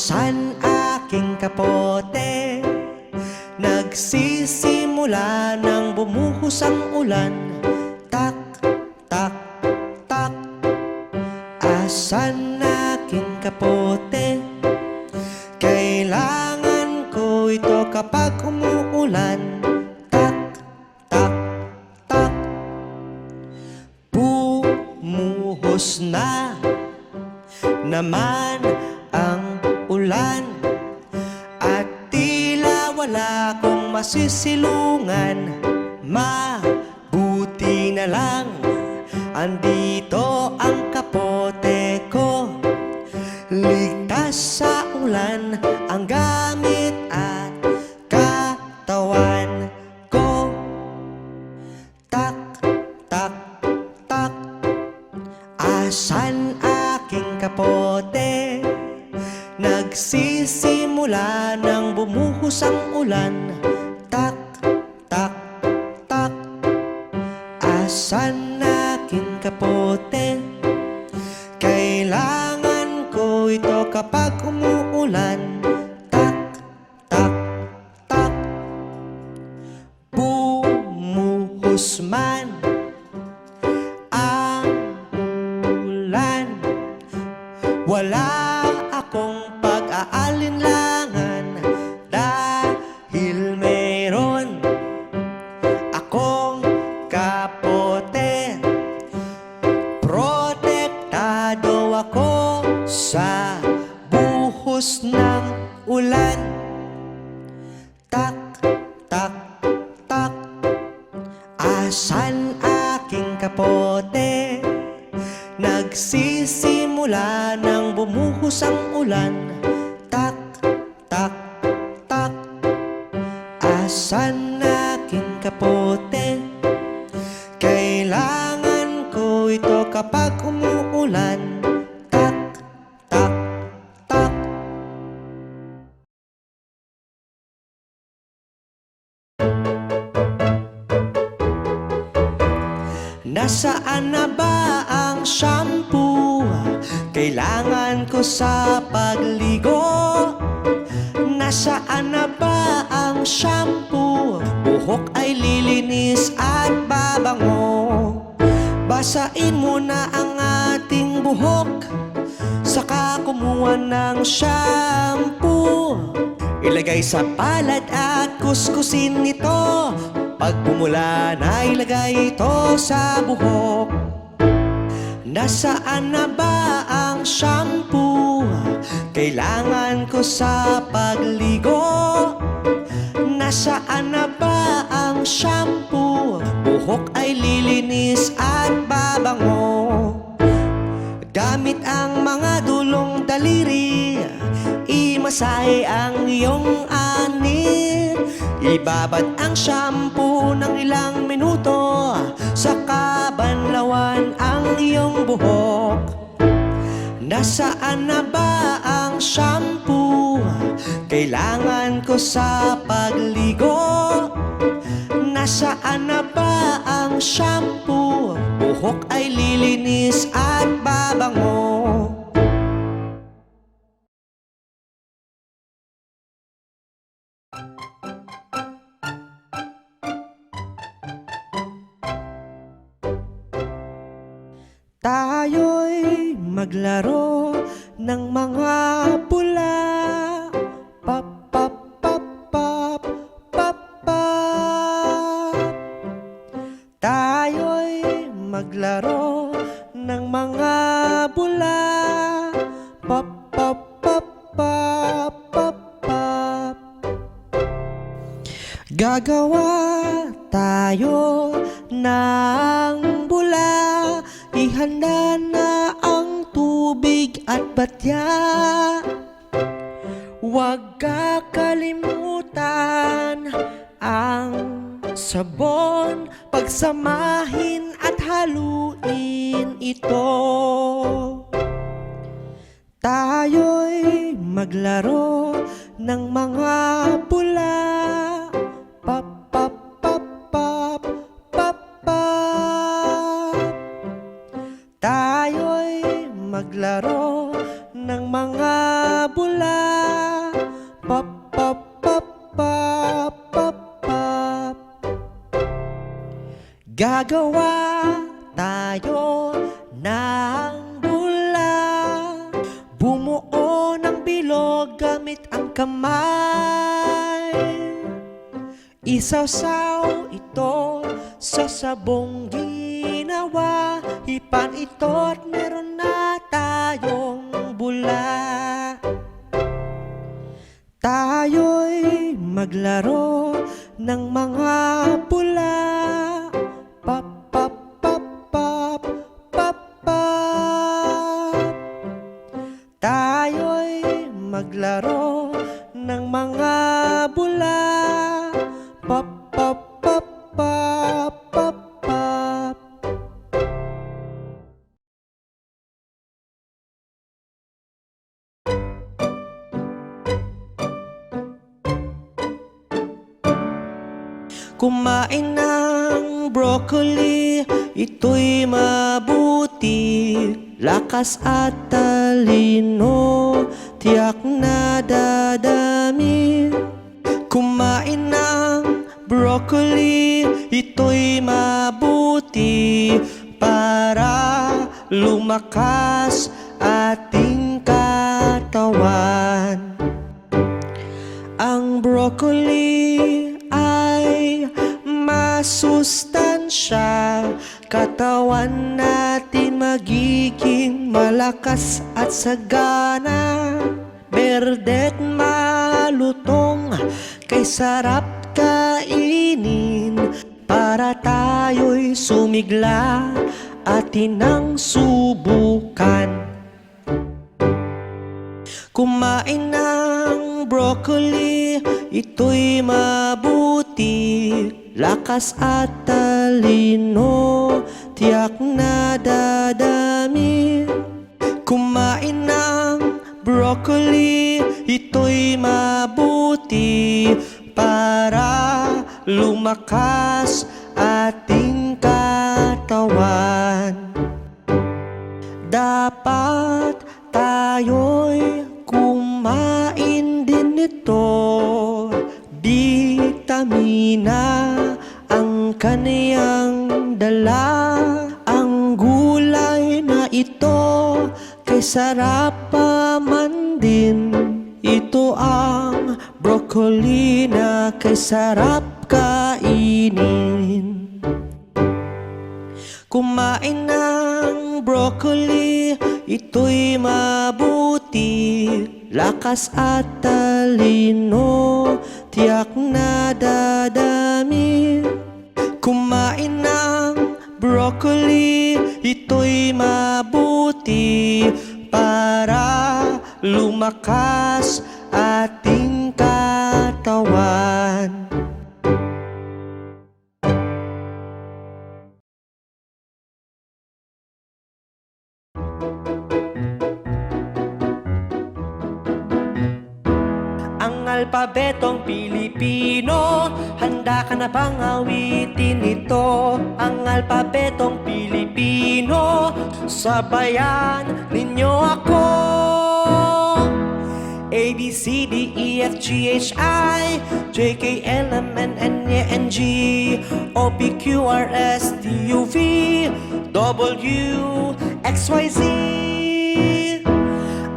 Asan aking kapote? Nagsisimula nang bumuhos ang ulan. Tak, tak, tak. Asan aking kapote? Kailangan ko ito kapag umuulan. Tak, tak, tak. Bumuhos na naman ang ulan at tila wala kong masisilungan. Mabuti na lang andito ang kapote ko. Ligtas sa ulan ang gamit at katawan ko. Tak, tak, tak. Asan aking kapote? Nagsisimula nang bumuhos ang ulan. Tak, tak, tak. Asan aking kapote? Kailangan ko ito kapag umuulan. Tak, tak, tak. Bumuhos man ang ulan, wala akong pag-aalinlangan dahil meron akong kapote. Protektado ako sa buhos ng ulan. Tak, tak, tak. Asan aking kapote? Nagsisimula nang bumuhos ang ulan. Tak, tak, tak. Asan aking kapote? Kailangan ko ito kapag umuulan. Tak, tak, tak. Nasaan na ba ang shampoo? Kailangan ko sa pagligo. Nasaan na ba ang shampoo? Buhok ay lilinis at babango. Basain muna ang ating buhok, saka kumuha ng shampoo. Ilagay sa palad at kuskusin ito. Pag pumula na ilagay ito sa buhok. Nasaan na ba ang shampoo? Kailangan ko sa pagligo. Nasaan na ba ang shampoo? Buhok ay lilinis at babango. Gamit ang mga dulong daliri, imasahe ang iyong anit. Ibabad ang shampoo ng ilang minuto, saka banlawan ang iyong buhok. Nasaan na ba ang shampoo? Kailangan ko sa pagligo. Nasaan na ba ang shampoo? Buhok ay lilinis at babango. Tayo'y maglaro ng mga pula. Pop, pop, pop, pop, pop, pop. Tayo'y maglaro ng mga bula. Pop, pop, pop, pop, pop, pop. Gagawa tayo ng bula. Ihanda na ang tubig at batya. Huwag kakalimutan ang sabon. Pagsamahin at haluin ito. Tayo'y maglaro ng mga pula. Pop, pop, pop, pop, pop, pop. Tayo'y maglaro ng mga bula. Gagawa tayo ng bula, bumuo ng bilog gamit ang kamay. Isawsaw ito sa sabong ginawa, hipan ito at meron na tayong bula. Tayo'y maglaro ng mga bula. Pop, pop, pop, pop, pop, pop. Tayo'y maglaro ng mga bula. Pop, pop, pop, pop, pop, pop. Kumain ng broccoli, ito'y mabuti. Lakas at talino, tiyak na dadami. Kumain ng broccoli, ito'y mabuti para lumakas ating katawan. Ang broccoli ay masustansya, katawan natin magiging malakas at sagana. Berde't malutong, kay sarap kainin, para tayo'y sumigla, atin ang subukan. Kumain ng broccoli, ito'y mabuti. Lakas at talino, tiyak na dadami. Kumain ng broccoli, ito'y mabuti para lumakas ating katawan. Dapat tayo'y kumain din nito, bitamina ang kaniyang dala. Ang gulay na ito, kay sarap pa man din. Ito ang broccoli na kay sarap kainin. Kumain ng broccoli, ito'y mabuti. Lakas at talino, tiyak na dadami. Kumain ng broccoli, ito'y mabuti para lumakas ating katawan. Ang alpabetong Pilipino, handa ka na bang awitin ito? Ang alpabetong Pilipino, sabayan ninyo ako. A, B, C, D, E, F, G, H, I, J, K, L, M, N, N, N, G, O, P, Q, R, S, T, U, V, W, X, Y, Z.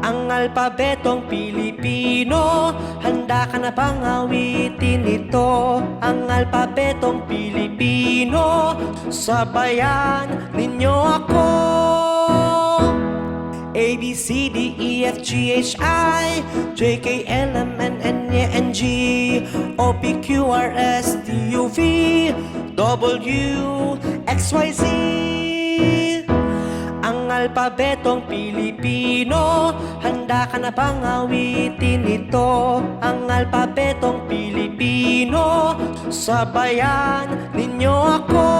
Ang alpabetong Pilipino, handa ka na bang awitin ito? Ang alpabetong Pilipino, sabayan ninyo ako. A, B, C, D, E, F, G, H, I, J, K, L, M, N, N, N, G, O, P, Q, R, S, T, U, V, W, X, Y, Z. Ang alpabetong Pilipino, handa ka na bang awitin ito? Ang alpabetong Pilipino, sabayan ninyo ako.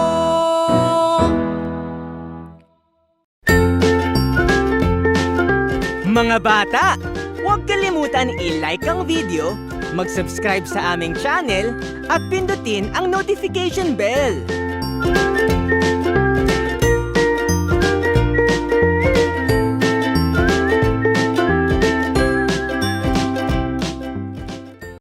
Mga bata, huwag kalimutan i-like ang video, mag-subscribe sa aming channel, at pindutin ang notification bell.